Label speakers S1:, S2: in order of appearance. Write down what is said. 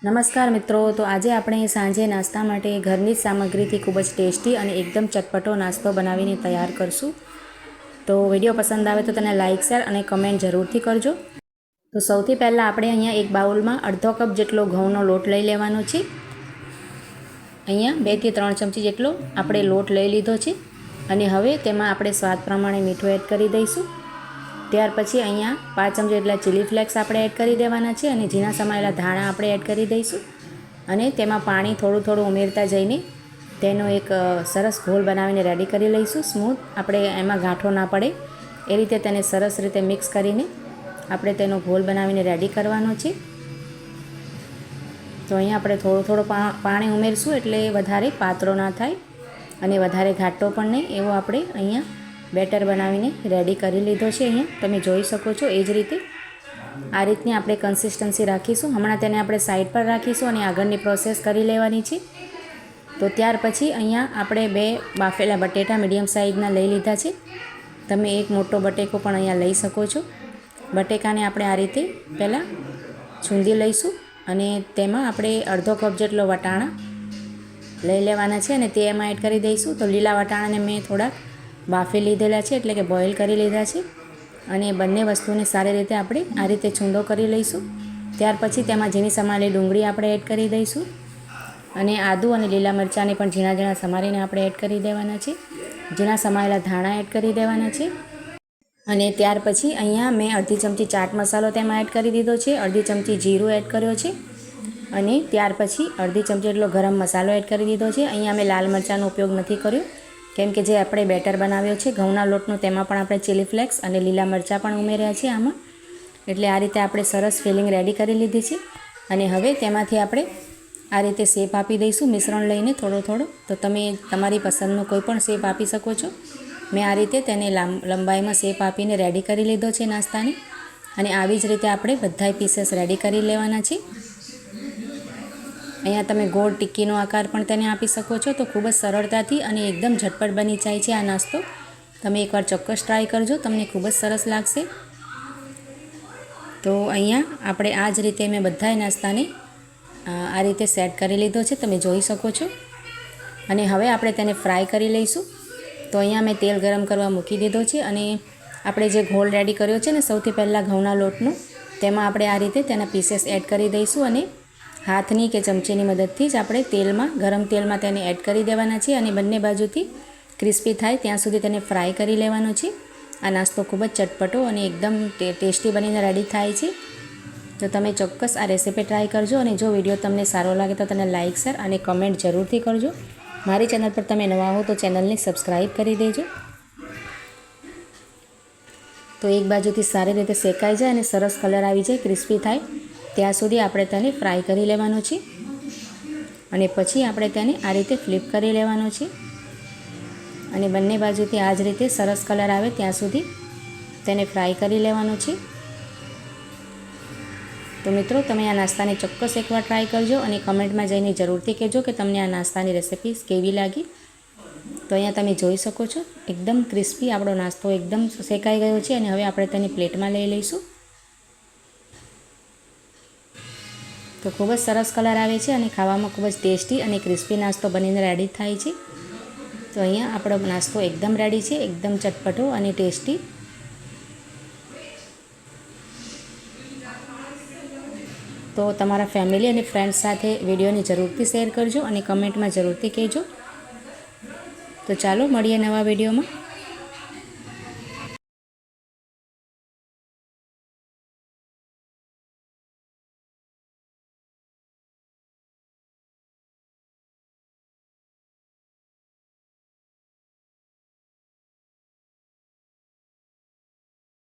S1: नमस्कार मित्रों, तो आज આપણે સાંજે નાસ્તા માટે ઘરની જ સામગ્રીથી ખૂબ જ ટેસ્ટી અને એકદમ ચટપટો નાસ્તો બનાવીને તૈયાર કરશું। તો વિડીયો પસંદ આવે તો તેને લાઇક શેર અને કમેન્ટ જરૂરથી કરજો। તો સૌથી પહેલાં આપણે અહીંયા એક બાઉલમાં અડધો કપ જેટલો ઘઉંનો લોટ લઈ લેવાનો છે। અહીંયા 2 થી 3 ચમચી જેટલો આપણે લોટ લઈ લીધો છે અને હવે તેમાં આપણે સ્વાદ પ્રમાણે મીઠું એડ કરી દઈશું। ત્યાર પછી અહીંયા 5 ચમચી જેટલા ચીલી ફ્લેક્સ આપણે એડ કરી દેવાના છે અને ઝીણા સમારેલા ધાણા આપણે એડ કરી દઈશું અને તેમાં પાણી થોડું થોડું ઉમેરતા જઈને તેનો એક સરસ ઘોલ બનાવીને રેડી કરી લઈશું। સ્મૂથ આપણે એમાં ગાંઠો ના પડે એ રીતે તેને સરસ રીતે મિક્સ કરીને આપણે તેનો ઘોલ બનાવીને રેડી કરવાનો છે। તો અહીંયા આપણે થોડું પાણી ઉમેરશું એટલે વધારે પાતળો ના થાય અને વધારે ઘાટો પણ નહીં એવો આપણે અહીંયા બેટર બનાવીને રેડી કરી લીધો છે। અહીંયા તમે જોઈ શકો છો એ જ રીતે આ રીતની આપણે કન્સિસ્ટન્સી રાખીશું। હમણાં તેને આપણે સાઈડ પર રાખીશું અને આગળની પ્રોસેસ કરી લેવાની છે। તો ત્યાર પછી અહીંયા આપણે 2 બાફેલા બટેટા મીડિયમ સાઇઝના લઈ લીધા છે। તમે એક મોટો બટેકો પણ અહીંયા લઈ શકો છો। બટેકાને આપણે આ રીતે પહેલાં છૂંદી લઈશું અને તેમાં આપણે અડધો કપ જેટલો વટાણા લઈ લેવાના છે અને તે એમાં એડ કરી દઈશું। તો લીલા વટાણાને મેં થોડાક બાફી લીધેલા છે એટલે કે બોઇલ કરી લીધા છે અને બંને વસ્તુને સારી રીતે આપણે આ રીતે છૂંદો કરી લઈશું। ત્યાર પછી તેમાં ઝીણી સમારેલી ડુંગળી આપણે એડ કરી દઈશું અને આદું અને લીલા મરચાંને પણ ઝીણા ઝીણા સમારીને આપણે એડ કરી દેવાના છે। ઝીણા સમારેલા ધાણા એડ કરી દેવાના છે અને ત્યાર પછી અહીંયા મેં અડધી ચમચી ચાટ મસાલો તેમાં એડ કરી દીધો છે, અડધી ચમચી જીરું એડ કર્યો છે અને ત્યાર પછી અડધી ચમચી જેટલો ગરમ મસાલો એડ કરી દીધો છે। અહીંયા મેં લાલ મરચાંનો ઉપયોગ નથી કર્યો કેમ કે જે આપણે બેટર બનાવ્યો છે ઘઉંના લોટનો તેમાં પણ આપણે ચીલી ફ્લેક્સ અને લીલા મરચાં પણ ઉમેર્યા છે આમાં, એટલે આ રીતે આપણે સરસ ફિલિંગ રેડી કરી લીધી છે અને હવે તેમાંથી આપણે આ રીતે શેપ આપી દઈશું મિશ્રણ લઈને થોડો થોડો। તો તમે તમારી પસંદનો કોઈ પણ શેપ આપી શકો છો। મેં આ રીતે તેને લંબાઈમાં શેપ આપીને રેડી કરી લીધો છે નાસ્તાને અને આવી જ રીતે આપણે બધાય પીસીસ રેડી કરી લેવાના છે। અહીંયા તમે ગોળ ટિક્કીનો આકાર પણ તેને આપી શકો છો। તો ખૂબ જ સરળતાથી અને એકદમ ઝટપટ બની જાય છે આ નાસ્તો। તમે એકવાર ચોક્કસ ટ્રાય કરજો, તમને ખૂબ જ સરસ લાગશે। તો અહીંયા આપણે આ જ રીતે મેં બધાય નાસ્તાને આ રીતે સેટ કરી લીધો છે, તમે જોઈ શકો છો અને હવે આપણે તેને ફ્રાય કરી લઈશું। તો અહીંયા મેં તેલ ગરમ કરવા મૂકી દીધો છે અને આપણે જે ઘોળ રેડી કર્યો છે ને સૌથી પહેલાં ઘઉંના લોટનો તેમાં આપણે આ રીતે તેના પીસીસ એડ કરી દઈશું અને હાથની કે ચમચીની મદદથી જ આપણે તેલમાં ગરમ તેલમાં તેને એડ કરી દેવાના છે અને બંને બાજુથી ક્રિસ્પી થાય ત્યાં સુધી તેને ફ્રાય કરી લેવાનો છે। આ નાસ્તો ખૂબ જ ચટપટો અને એકદમ ટેસ્ટી બનીને રેડી થાય છે। તો તમે ચોક્કસ આ રેસીપી ટ્રાય કરજો અને જો વિડીયો તમને સારો લાગે તો તેને લાઇક શેર અને કમેન્ટ જરૂરથી કરજો। મારી ચેનલ પર તમે નવા હો તો ચેનલને સબસ્ક્રાઈબ કરી દેજો। તો એક બાજુથી સારી રીતે શેકાઈ જાય અને સરસ કલર આવી જાય, ક્રિસ્પી થાય ત્યાં સુધી આપણે તેને ફ્રાય કરી લેવાનો છે અને પછી આપણે તેને આ રીતે ફ્લિપ કરી લેવાનો છે અને બંને બાજુથી આ જ રીતે સરસ કલર આવે ત્યાં સુધી તેને ફ્રાય કરી લેવાનો છે। તો મિત્રો તમે આ નાસ્તાને ચોક્કસ એકવાર ટ્રાય કરજો અને કમેન્ટમાં જઈને જરૂરથી કહેજો કે તમને આ નાસ્તાની રેસિપી કેવી લાગી। તો અહીંયા તમે જોઈ શકો છો એકદમ ક્રિસ્પી આપણો નાસ્તો એકદમ શેકાઈ ગયો છે અને હવે આપણે તેને પ્લેટમાં લઈ લઈશું। તો ખૂબ જ સરસ કલર આવે છે અને ખાવામાં ખૂબ જ ટેસ્ટી અને ક્રિસ્પી નાસ્તો બનીને રેડી થાય છે। તો અહીંયા આપણો નાસ્તો એકદમ રેડી છે, એકદમ ચટપટો અને ટેસ્ટી। તો તમારા ફેમિલી અને ફ્રેન્ડ્સ સાથે વિડીયોને જરૂરથી શેર કરજો અને કમેન્ટમાં જરૂરથી કહેજો। તો ચાલો મળીએ નવા વિડીયોમાં।